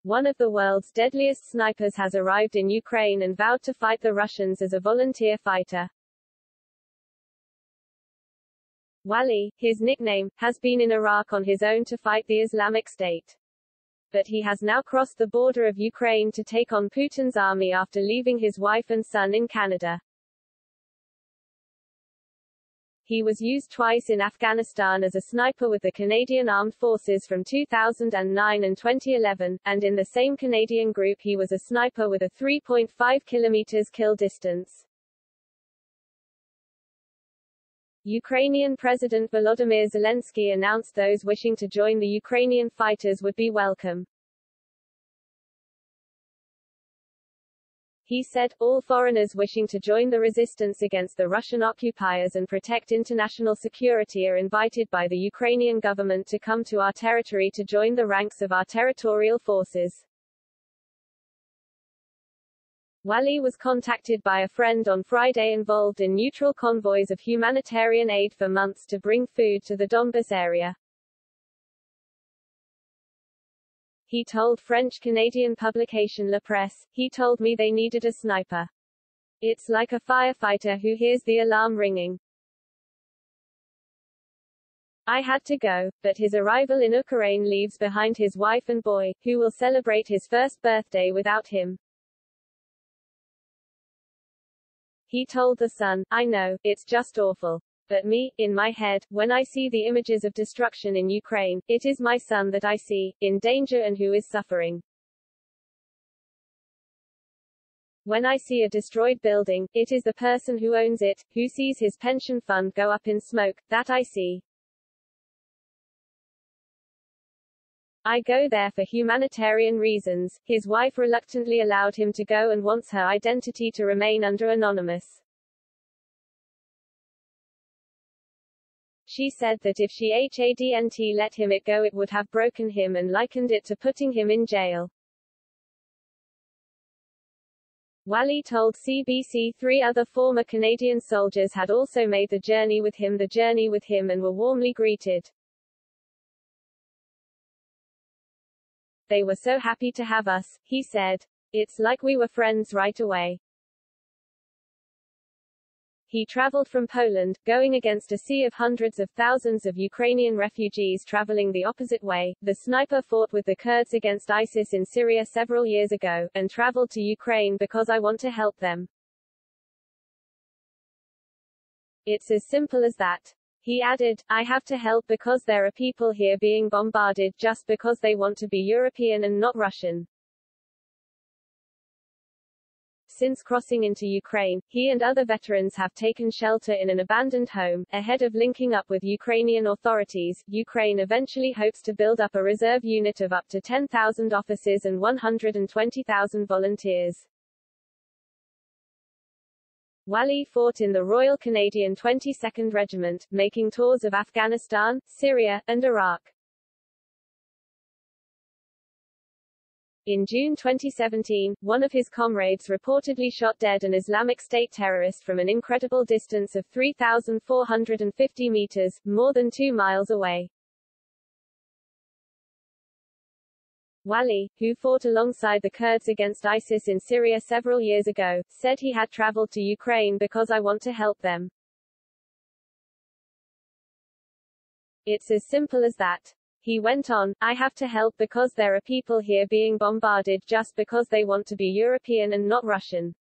One of the world's deadliest snipers has arrived in Ukraine and vowed to fight the Russians as a volunteer fighter. Wally, his nickname, has been in Iraq on his own to fight the Islamic State. But he has now crossed the border of Ukraine to take on Putin's army after leaving his wife and son in Canada. He was used twice in Afghanistan as a sniper with the Canadian Armed Forces from 2009 and 2011, and in the same Canadian group he was a sniper with a 3.5 km kill distance. Ukrainian President Volodymyr Zelensky announced those wishing to join the Ukrainian fighters would be welcome. He said, all foreigners wishing to join the resistance against the Russian occupiers and protect international security are invited by the Ukrainian government to come to our territory to join the ranks of our territorial forces. Wally was contacted by a friend on Friday involved in neutral convoys of humanitarian aid for months to bring food to the Donbas area. He told French-Canadian publication La Presse, "He told me they needed a sniper. It's like a firefighter who hears the alarm ringing. I had to go," but his arrival in Ukraine leaves behind his wife and boy, who will celebrate his first birthday without him. He told The Sun, "I know, it's just awful. But me, in my head, when I see the images of destruction in Ukraine, it is my son that I see, in danger and who is suffering. When I see a destroyed building, it is the person who owns it, who sees his pension fund go up in smoke, that I see. I go there for humanitarian reasons." His wife reluctantly allowed him to go and wants her identity to remain under anonymous. She said that if she hadn't let him go it would have broken him and likened it to putting him in jail. Wally told CBC 3 other former Canadian soldiers had also made the journey with him and were warmly greeted. "They were so happy to have us," he said. "It's like we were friends right away." He traveled from Poland, going against a sea of hundreds of thousands of Ukrainian refugees traveling the opposite way. The sniper fought with the Kurds against ISIS in Syria several years ago, and traveled to Ukraine because I want to help them. It's as simple as that. He added, "I have to help because there are people here being bombarded just because they want to be European and not Russian." Since crossing into Ukraine, he and other veterans have taken shelter in an abandoned home. Ahead of linking up with Ukrainian authorities, Ukraine eventually hopes to build up a reserve unit of up to 10,000 officers and 120,000 volunteers. Wally fought in the Royal Canadian 22nd Regiment, making tours of Afghanistan, Syria, and Iraq. In June 2017, one of his comrades reportedly shot dead an Islamic State terrorist from an incredible distance of 3,450 meters, more than 2 miles away. Wally, who fought alongside the Kurds against ISIS in Syria several years ago, said he had traveled to Ukraine because I want to help them. It's as simple as that. He went on, "I have to help because there are people here being bombarded just because they want to be European and not Russian."